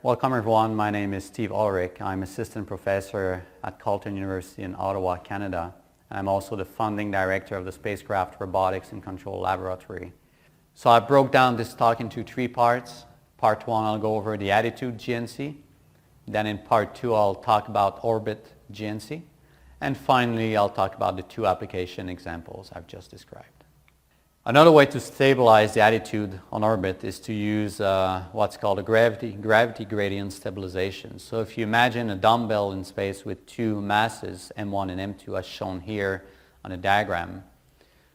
Welcome everyone, my name is Steve Ulrich. I'm assistant professor at Carleton University in Ottawa, Canada. I'm also the founding director of the Spacecraft Robotics and Control Laboratory. So I broke down this talk into three parts. Part one, I'll go over the attitude GNC. Then in part two, I'll talk about orbit GNC. And finally, I'll talk about the two application examples I've just described. Another way to stabilize the attitude on orbit is to use what's called a gravity gradient stabilization. So if you imagine a dumbbell in space with two masses, M1 and M2, as shown here on the diagram.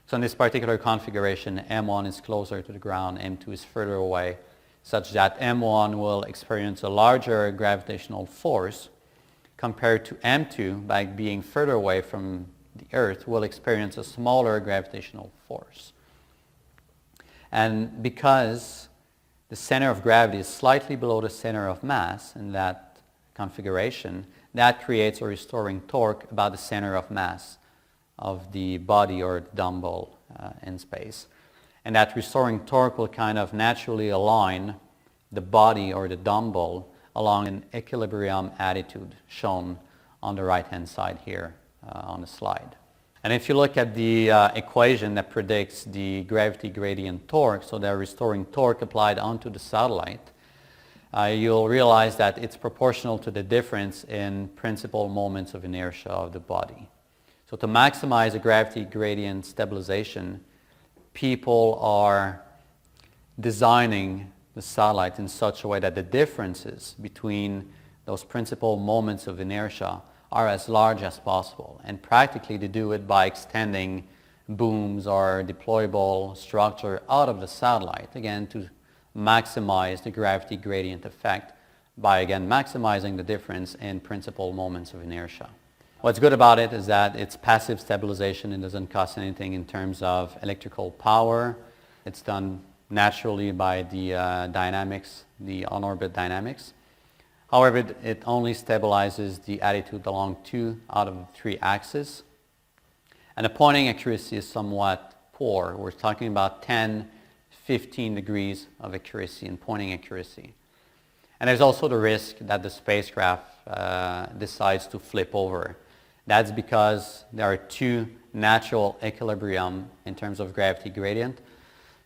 So in this particular configuration, M1 is closer to the ground, M2 is further away, such that M1 will experience a larger gravitational force compared to M2, by being further away from the Earth, will experience a smaller gravitational force. And because the center of gravity is slightly below the center of mass in that configuration, that creates a restoring torque about the center of mass of the body or the dumbbell in space. And that restoring torque will kind of naturally align the body or the dumbbell along an equilibrium attitude shown on the right-hand side here on the slide. And if you look at the equation that predicts the gravity gradient torque, so the restoring torque applied onto the satellite, you'll realize that it's proportional to the difference in principal moments of inertia of the body. So to maximize the gravity gradient stabilization, people are designing the satellite in such a way that the differences between those principal moments of inertia are as large as possible, and practically to do it by extending booms or deployable structure out of the satellite, again to maximize the gravity gradient effect by again maximizing the difference in principal moments of inertia. What's good about it is that it's passive stabilization. It doesn't cost anything in terms of electrical power. It's done naturally by the dynamics, the on-orbit dynamics. However, it only stabilizes the attitude along 2 out of the 3 axes. And the pointing accuracy is somewhat poor. We're talking about 10, 15 degrees of accuracy in pointing accuracy. And there's also the risk that the spacecraft decides to flip over. That's because there are 2 natural equilibrium in terms of gravity gradient.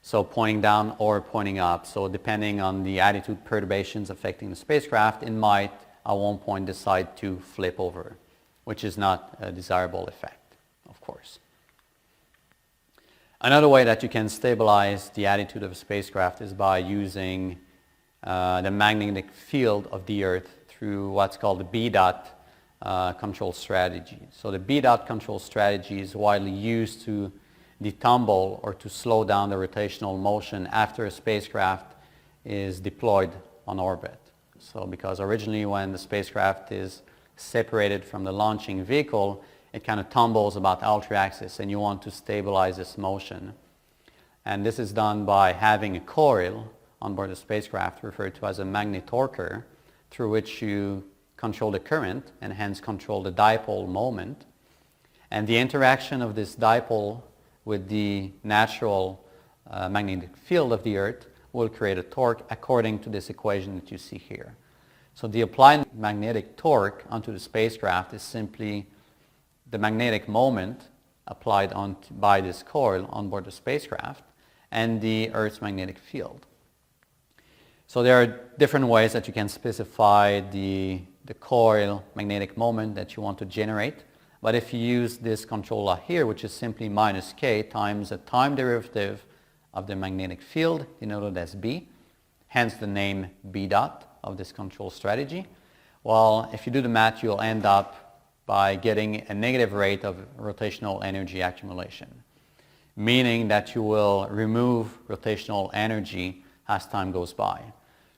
So pointing down or pointing up. So depending on the attitude perturbations affecting the spacecraft, it might at one point decide to flip over, which is not a desirable effect, of course. Another way that you can stabilize the attitude of a spacecraft is by using the magnetic field of the Earth through what's called the B-dot control strategy. So the B-dot control strategy is widely used to detumble or to slow down the rotational motion after a spacecraft is deployed on orbit. So because originally when the spacecraft is separated from the launching vehicle, it kind of tumbles about the Altry axis, and you want to stabilize this motion. And this is done by having a coil on board the spacecraft referred to as a magnetorquer, through which you control the current and hence control the dipole moment. And the interaction of this dipole with the natural magnetic field of the Earth will create a torque according to this equation that you see here. So the applied magnetic torque onto the spacecraft is simply the magnetic moment applied by this coil on board the spacecraft and the Earth's magnetic field. So there are different ways that you can specify the coil magnetic moment that you want to generate. But if you use this control law here, which is simply minus k times the time derivative of the magnetic field, denoted as B, hence the name B dot of this control strategy, well, if you do the math, you'll end up by getting a negative rate of rotational energy accumulation, meaning that you will remove rotational energy as time goes by.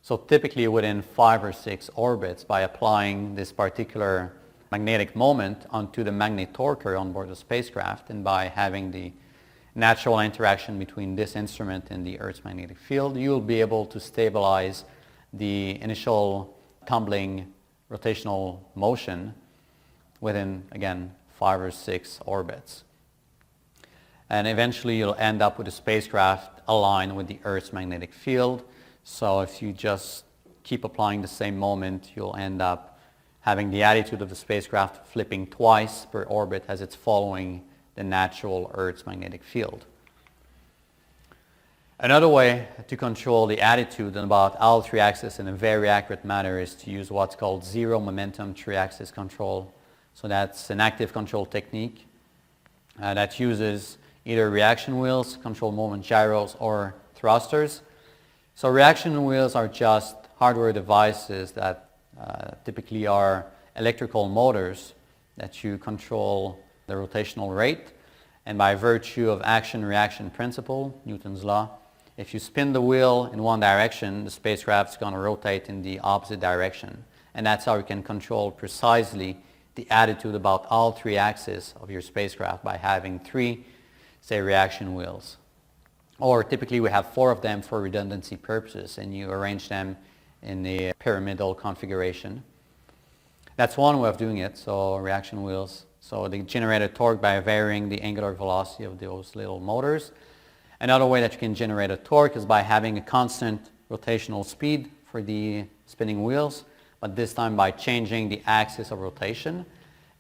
So typically within 5 or 6 orbits, by applying this particular magnetic moment onto the magnetorquer on board the spacecraft, and by having the natural interaction between this instrument and the Earth's magnetic field, you'll be able to stabilize the initial tumbling rotational motion within, again, 5 or 6 orbits. And eventually you'll end up with a spacecraft aligned with the Earth's magnetic field. So if you just keep applying the same moment, you'll end up having the attitude of the spacecraft flipping twice per orbit as it's following the natural Earth's magnetic field. Another way to control the attitude about all three axes in a very accurate manner is to use what's called zero momentum three-axis control. So that's an active control technique that uses either reaction wheels, control moment gyros, or thrusters. So reaction wheels are just hardware devices that typically are electrical motors that you control the rotational rate. And by virtue of action-reaction principle, Newton's law, if you spin the wheel in one direction, the spacecraft is going to rotate in the opposite direction. And that's how you can control precisely the attitude about all three axes of your spacecraft by having three, say, reaction wheels. Or typically we have 4 of them for redundancy purposes, and you arrange them in a pyramidal configuration. That's one way of doing it, so reaction wheels. So they generate a torque by varying the angular velocity of those little motors. Another way that you can generate a torque is by having a constant rotational speed for the spinning wheels, but this time by changing the axis of rotation,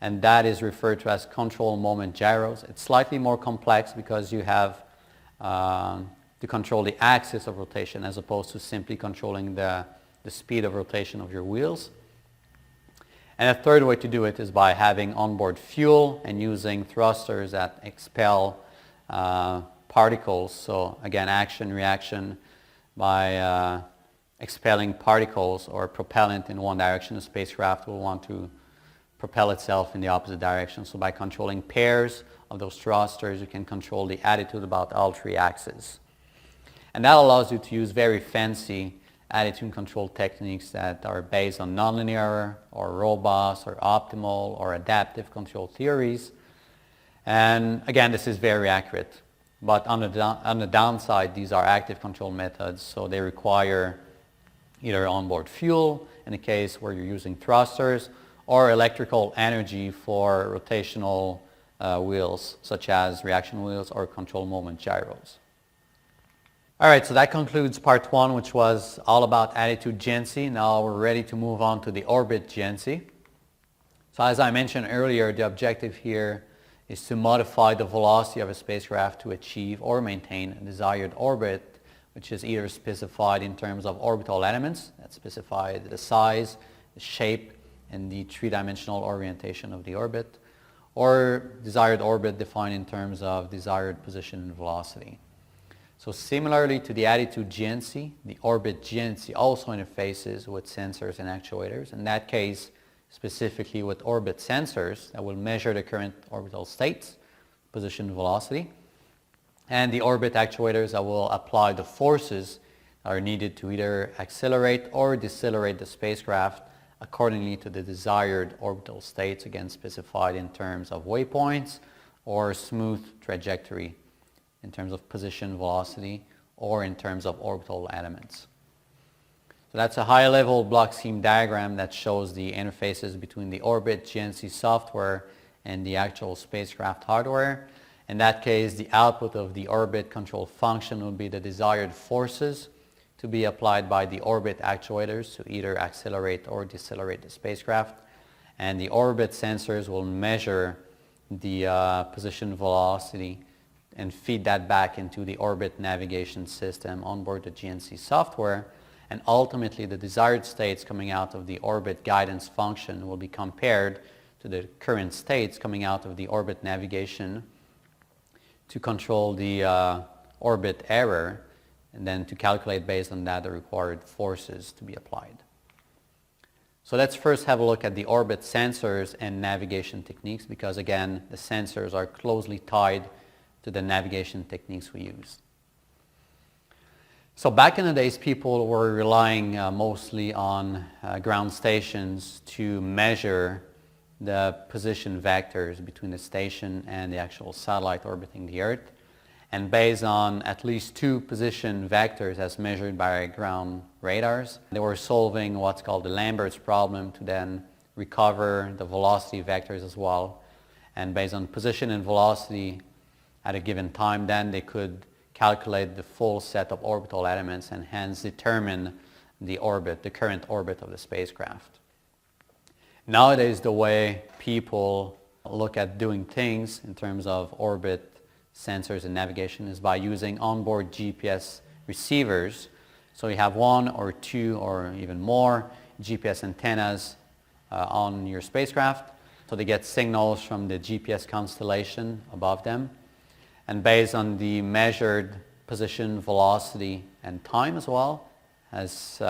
and that is referred to as control moment gyros. It's slightly more complex because you have to control the axis of rotation as opposed to simply controlling the speed of rotation of your wheels. And a third way to do it is by having onboard fuel and using thrusters that expel particles. So again, action, reaction, by expelling particles or propellant in one direction, the spacecraft will want to propel itself in the opposite direction. So by controlling pairs of those thrusters, you can control the attitude about all three axes. And that allows you to use very fancy attitude control techniques that are based on nonlinear or robust or optimal or adaptive control theories. And again, this is very accurate. But on the downside, these are active control methods, so they require either onboard fuel in the case where you're using thrusters, or electrical energy for rotational wheels, such as reaction wheels or control moment gyros. All right, so that concludes part 1, which was all about attitude GNC. Now we're ready to move on to the orbit GNC. So as I mentioned earlier, the objective here is to modify the velocity of a spacecraft to achieve or maintain a desired orbit, which is either specified in terms of orbital elements that specify the size, the shape, and the three-dimensional orientation of the orbit, or desired orbit defined in terms of desired position and velocity. So similarly to the attitude GNC, the orbit GNC also interfaces with sensors and actuators. In that case, specifically with orbit sensors that will measure the current orbital states, position, velocity, and the orbit actuators that will apply the forces that are needed to either accelerate or decelerate the spacecraft accordingly to the desired orbital states, again specified in terms of waypoints or smooth trajectory in terms of position, velocity, or in terms of orbital elements. So that's a high-level block scheme diagram that shows the interfaces between the orbit GNC software and the actual spacecraft hardware. In that case, the output of the orbit control function will be the desired forces to be applied by the orbit actuators to either accelerate or decelerate the spacecraft. And the orbit sensors will measure the position velocity and feed that back into the orbit navigation system on board the GNC software. And ultimately, the desired states coming out of the orbit guidance function will be compared to the current states coming out of the orbit navigation to control the orbit error, and then to calculate based on that the required forces to be applied. So let's first have a look at the orbit sensors and navigation techniques, because again, the sensors are closely tied to the navigation techniques we use. So back in the days, people were relying mostly on ground stations to measure the position vectors between the station and the actual satellite orbiting the Earth. And based on at least 2 position vectors as measured by ground radars, they were solving what's called the Lambert's problem to then recover the velocity vectors as well. And based on position and velocity at a given time, then they could calculate the full set of orbital elements and hence determine the orbit, the current orbit of the spacecraft. Nowadays, the way people look at doing things in terms of orbit, sensors, and navigation is by using onboard GPS receivers. So you have one or two or even more GPS antennas on your spacecraft. So they get signals from the GPS constellation above them. And based on the measured position, velocity, and time as well, as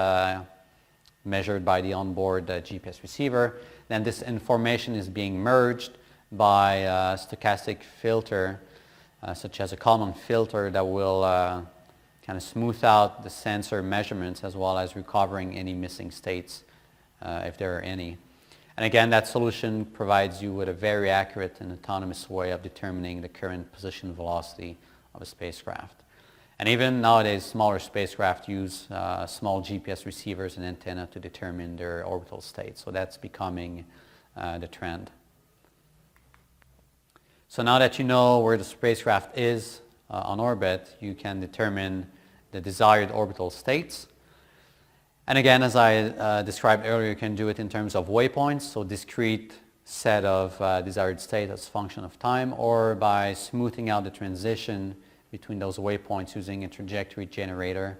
measured by the onboard GPS receiver, then this information is being merged by a stochastic filter, such as a Kalman filter that will kind of smooth out the sensor measurements as well as recovering any missing states if there are any. And again, that solution provides you with a very accurate and autonomous way of determining the current position velocity of a spacecraft. And even nowadays, smaller spacecraft use small GPS receivers and antenna to determine their orbital state. So that's becoming the trend. So now that you know where the spacecraft is on orbit, you can determine the desired orbital states. And again, as I described earlier, you can do it in terms of waypoints, so discrete set of desired state as a function of time, or by smoothing out the transition between those waypoints using a trajectory generator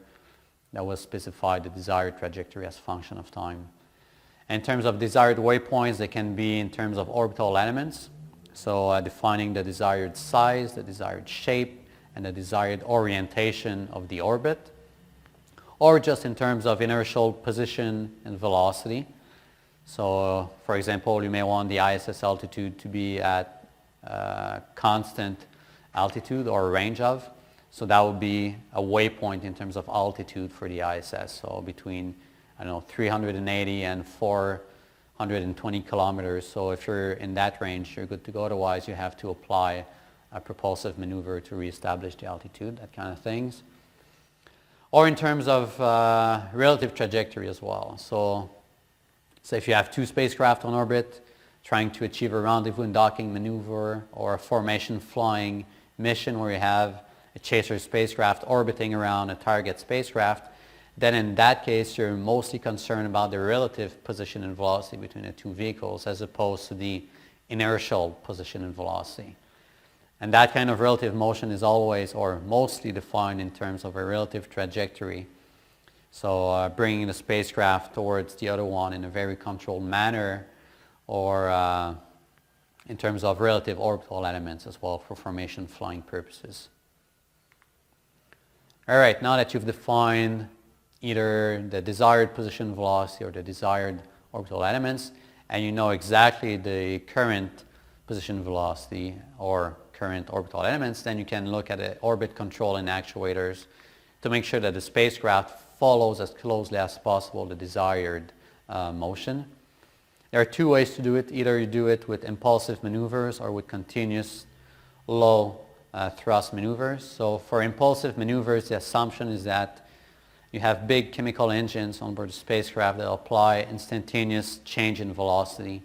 that will specify the desired trajectory as a function of time. In terms of desired waypoints, they can be in terms of orbital elements, so defining the desired size, the desired shape, and the desired orientation of the orbit, or just in terms of inertial position and velocity. So, for example, you may want the ISS altitude to be at constant altitude or range of. So that would be a waypoint in terms of altitude for the ISS. So between, 380 and 420 kilometers. So if you're in that range, you're good to go. Otherwise, you have to apply a propulsive maneuver to reestablish the altitude, that kind of things. Or in terms of relative trajectory as well. So if you have two spacecraft on orbit trying to achieve a rendezvous and docking maneuver, or a formation flying mission where you have a chaser spacecraft orbiting around a target spacecraft, then in that case you're mostly concerned about the relative position and velocity between the two vehicles as opposed to the inertial position and velocity. And that kind of relative motion is always or mostly defined in terms of a relative trajectory. So bringing the spacecraft towards the other one in a very controlled manner, or in terms of relative orbital elements as well for formation flying purposes. All right, now that you've defined either the desired position velocity or the desired orbital elements, and you know exactly the current position velocity or current orbital elements, then you can look at the orbit control and actuators to make sure that the spacecraft follows as closely as possible the desired motion. There are two ways to do it. Either you do it with impulsive maneuvers or with continuous low thrust maneuvers. So for impulsive maneuvers, the assumption is that you have big chemical engines on board the spacecraft that apply instantaneous change in velocity.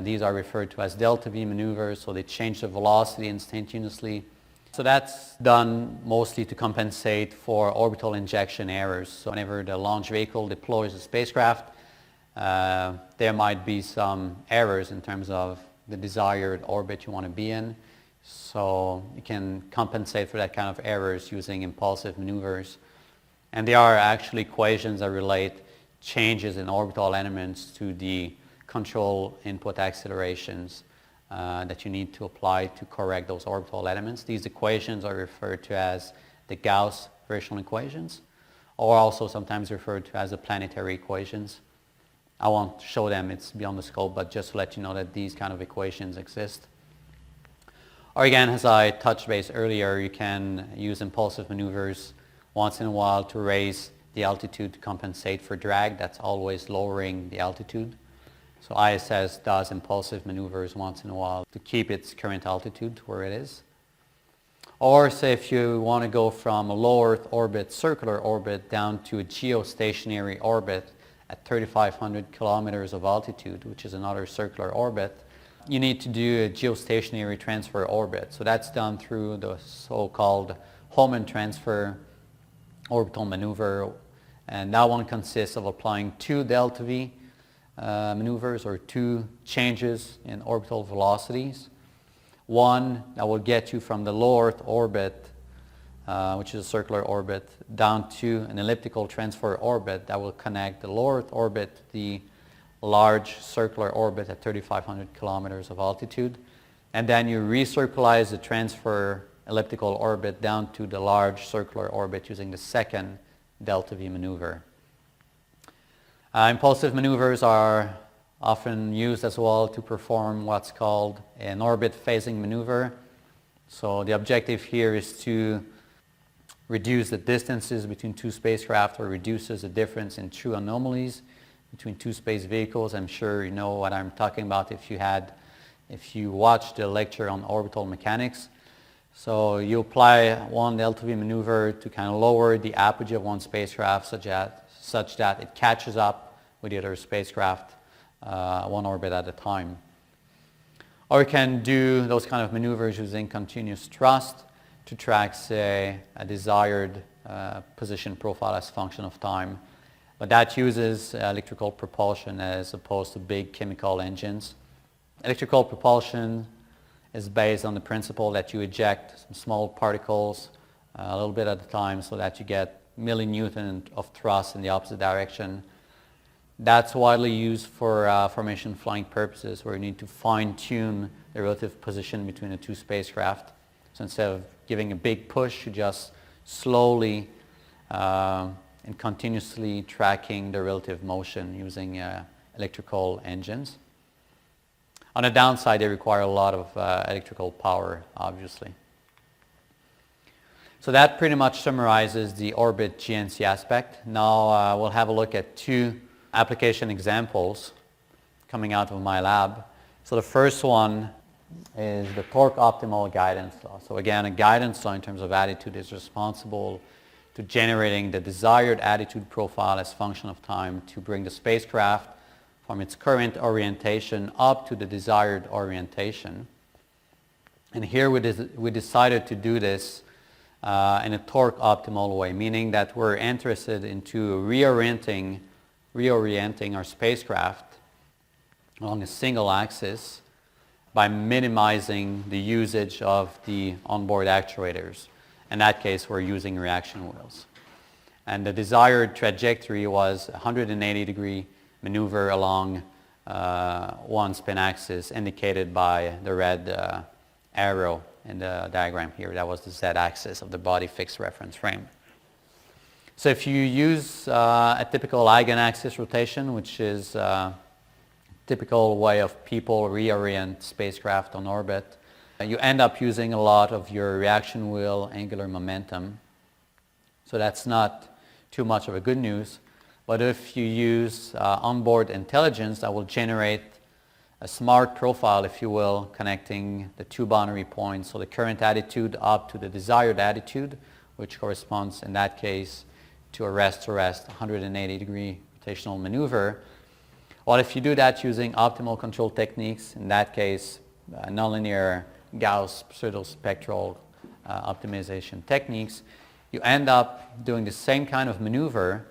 These are referred to as delta V maneuvers, so they change the velocity instantaneously. So that's done mostly to compensate for orbital injection errors. So whenever the launch vehicle deploys a spacecraft, there might be some errors in terms of the desired orbit you want to be in. So you can compensate for that kind of errors using impulsive maneuvers. And there are actually equations that relate changes in orbital elements to the control input accelerations that you need to apply to correct those orbital elements. These equations are referred to as the Gauss variational equations, or also sometimes referred to as the planetary equations. I won't show them, it's beyond the scope, but just to let you know that these kind of equations exist. Or again, as I touched base earlier, you can use impulsive maneuvers once in a while to raise the altitude to compensate for drag. That's always lowering the altitude. So ISS does impulsive maneuvers once in a while to keep its current altitude to where it is. Or say if you want to go from a low Earth orbit, circular orbit, down to a geostationary orbit at 3,500 kilometers of altitude, which is another circular orbit, you need to do a geostationary transfer orbit. So that's done through the so-called Hohmann transfer orbital maneuver, And that one consists of applying two delta V maneuvers, or two changes in orbital velocities. One that will get you from the low Earth orbit, which is a circular orbit, down to an elliptical transfer orbit that will connect the low Earth orbit to the large circular orbit at 3,500 kilometers of altitude. And then you recircularize the transfer elliptical orbit down to the large circular orbit using the second delta V maneuver. Impulsive maneuvers are often used as well to perform what's called an orbit phasing maneuver. So the objective here is to reduce the distances between two spacecraft, or reduces the difference in true anomalies between two space vehicles. I'm sure you know what I'm talking about if you watched the lecture on orbital mechanics. So you apply one delta V maneuver to kind of lower the apogee of one spacecraft such that it catches up with the other spacecraft one orbit at a time. Or you can do those kind of maneuvers using continuous thrust to track, say, a desired position profile as a function of time. But that uses electrical propulsion as opposed to big chemical engines. Electrical propulsion is based on the principle that you eject some small particles a little bit at a time so that you get millinewton of thrust in the opposite direction. That's widely used for formation flying purposes, where you need to fine-tune the relative position between the two spacecraft. So instead of giving a big push, you just slowly and continuously tracking the relative motion using electrical engines. On the downside, they require a lot of electrical power, obviously. So that pretty much summarizes the orbit GNC aspect. Now we'll have a look at two application examples coming out of my lab. So the first one is the torque optimal guidance law. So again, a guidance law in terms of attitude is responsible to generating the desired attitude profile as a function of time to bring the spacecraft from its current orientation up to the desired orientation. And here we decided to do this in a torque optimal way, meaning that we're interested into reorienting our spacecraft along a single axis by minimizing the usage of the onboard actuators. In that case, we're using reaction wheels. And the desired trajectory was a 180-degree maneuver along one spin axis indicated by the red arrow in the diagram here. That was the z-axis of the body fixed reference frame. So if you use a typical eigenaxis rotation, which is a typical way of people reorient spacecraft on orbit, you end up using a lot of your reaction wheel angular momentum. So that's not too much of a good news. But if you use onboard intelligence, that will generate a smart profile, if you will, connecting the two boundary points, so the current attitude up to the desired attitude, which corresponds in that case to a rest-to-rest 180-degree rotational maneuver. Well, if you do that using optimal control techniques, in that case nonlinear Gauss pseudospectral optimization techniques, you end up doing the same kind of maneuver,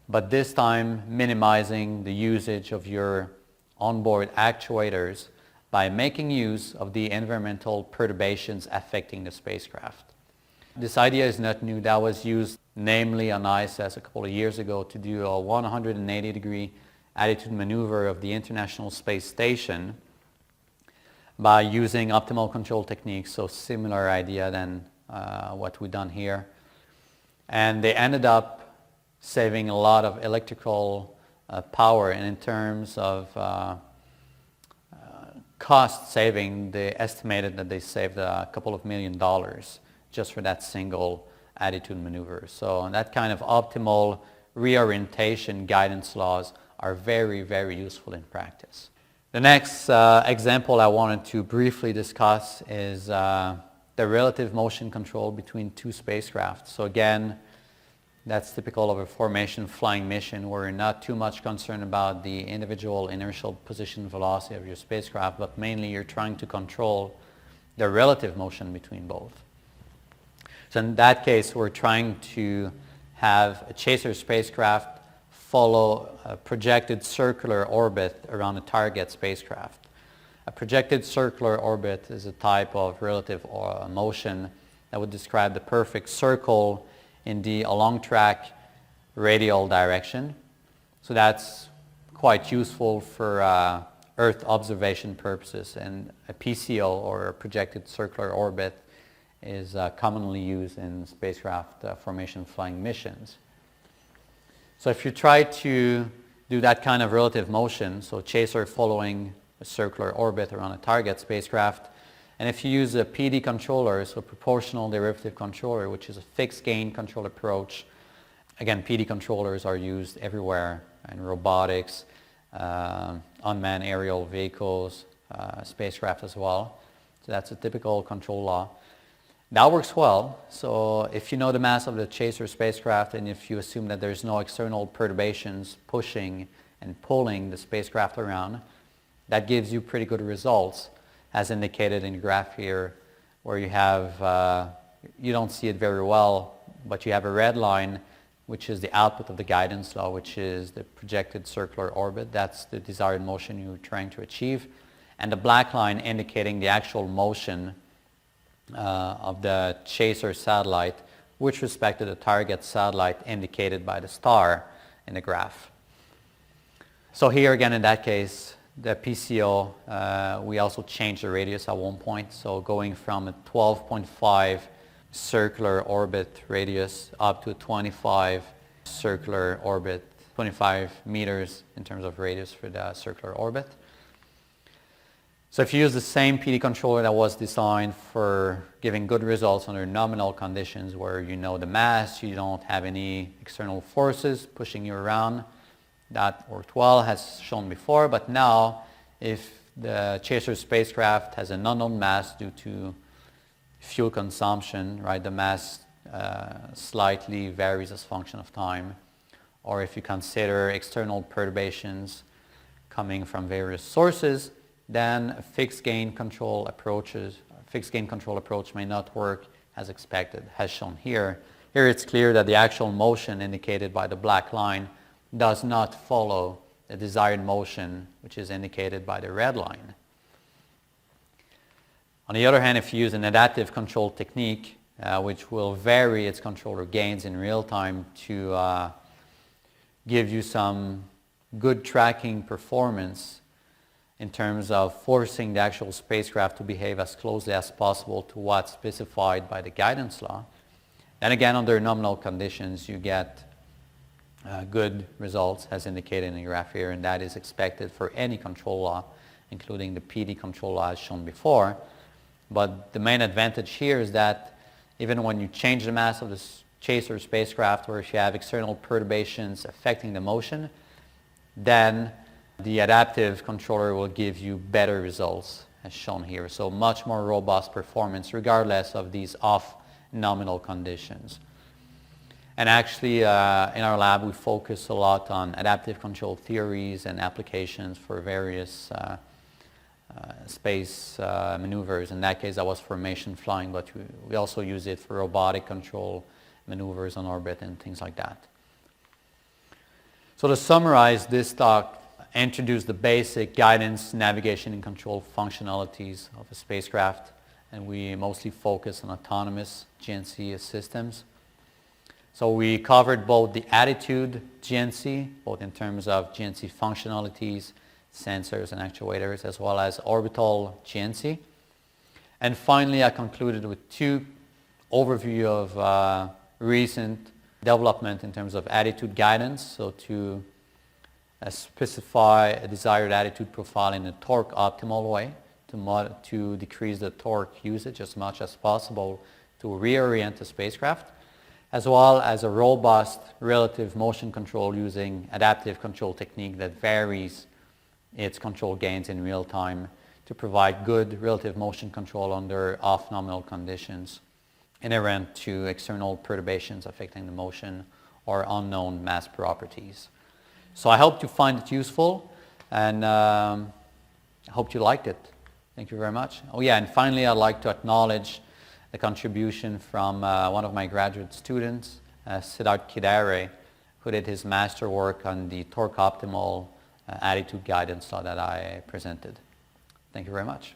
but this time minimizing the usage of your onboard actuators by making use of the environmental perturbations affecting the spacecraft. This idea is not new. That was used namely on ISS a couple of years ago to do a 180-degree attitude maneuver of the International Space Station by using optimal control techniques, so similar idea than what we've done here. And they ended up saving a lot of electrical power, and in terms of cost saving, they estimated that they saved a couple of $1 million just for that single attitude maneuver. So that kind of optimal reorientation guidance laws are very, very useful in practice. The next example I wanted to briefly discuss is the relative motion control between two spacecraft. So again, that's typical of a formation flying mission where you're not too much concerned about the individual inertial position velocity of your spacecraft, but mainly you're trying to control the relative motion between both. So in that case, we're trying to have a chaser spacecraft follow a projected circular orbit around a target spacecraft. A projected circular orbit is a type of relative motion that would describe the perfect circle in the along track radial direction. So that's quite useful for Earth observation purposes, and a PCO, or a projected circular orbit, is commonly used in spacecraft formation flying missions. So if you try to do that kind of relative motion, so chaser following a circular orbit around a target spacecraft, and if you use a PD controller, so proportional derivative controller, which is a fixed gain control approach, again, PD controllers are used everywhere in robotics, unmanned aerial vehicles, spacecraft as well. So that's a typical control law. That works well. So if you know the mass of the chaser spacecraft, and if you assume that there's no external perturbations pushing and pulling the spacecraft around, that gives you pretty good results, as indicated in the graph here, where you have, you don't see it very well, but you have a red line, which is the output of the guidance law, which is the projected circular orbit. That's the desired motion you're trying to achieve. And the black line indicating the actual motion of the chaser satellite with respect to the target satellite indicated by the star in the graph. So here again, in that case, the PCO, we also changed the radius at one point. So going from a 12.5 circular orbit radius up to 25 circular orbit, 25 meters in terms of radius for the circular orbit. So if you use the same PD controller that was designed for giving good results under nominal conditions, where you know the mass, you don't have any external forces pushing you around, that worked well, as shown before. But now, if the chaser spacecraft has an unknown mass due to fuel consumption, right, the mass slightly varies as function of time, or if you consider external perturbations coming from various sources, then a fixed gain control approach may not work as expected, as shown here. Here it's clear that the actual motion indicated by the black line does not follow the desired motion, which is indicated by the red line. On the other hand, if you use an adaptive control technique, which will vary its controller gains in real time to give you some good tracking performance in terms of forcing the actual spacecraft to behave as closely as possible to what's specified by the guidance law, then again, under nominal conditions, you get good results, as indicated in the graph here, and that is expected for any control law, including the PD control law as shown before. But the main advantage here is that even when you change the mass of the chaser spacecraft, or if you have external perturbations affecting the motion, then the adaptive controller will give you better results, as shown here. So much more robust performance regardless of these off nominal conditions. And actually, in our lab, we focus a lot on adaptive control theories and applications for various space maneuvers. In that case, that was formation flying, but we also use it for robotic control maneuvers on orbit and things like that. So to summarize, this talk introduced the basic guidance, navigation, and control functionalities of a spacecraft, and we mostly focus on autonomous GNC systems. So we covered both the attitude GNC, both in terms of GNC functionalities, sensors and actuators, as well as orbital GNC. And finally, I concluded with two overview of recent development in terms of attitude guidance. So to specify a desired attitude profile in a torque optimal way to decrease the torque usage as much as possible to reorient the spacecraft, as well as a robust relative motion control using adaptive control technique that varies its control gains in real time to provide good relative motion control under off-nominal conditions inherent to external perturbations affecting the motion or unknown mass properties. So I hope you find it useful, and I hope you liked it. Thank you very much. Oh yeah, and finally I'd like to acknowledge the contribution from one of my graduate students, Siddharth Kidare, who did his master work on the torque optimal attitude guidance law that I presented. Thank you very much.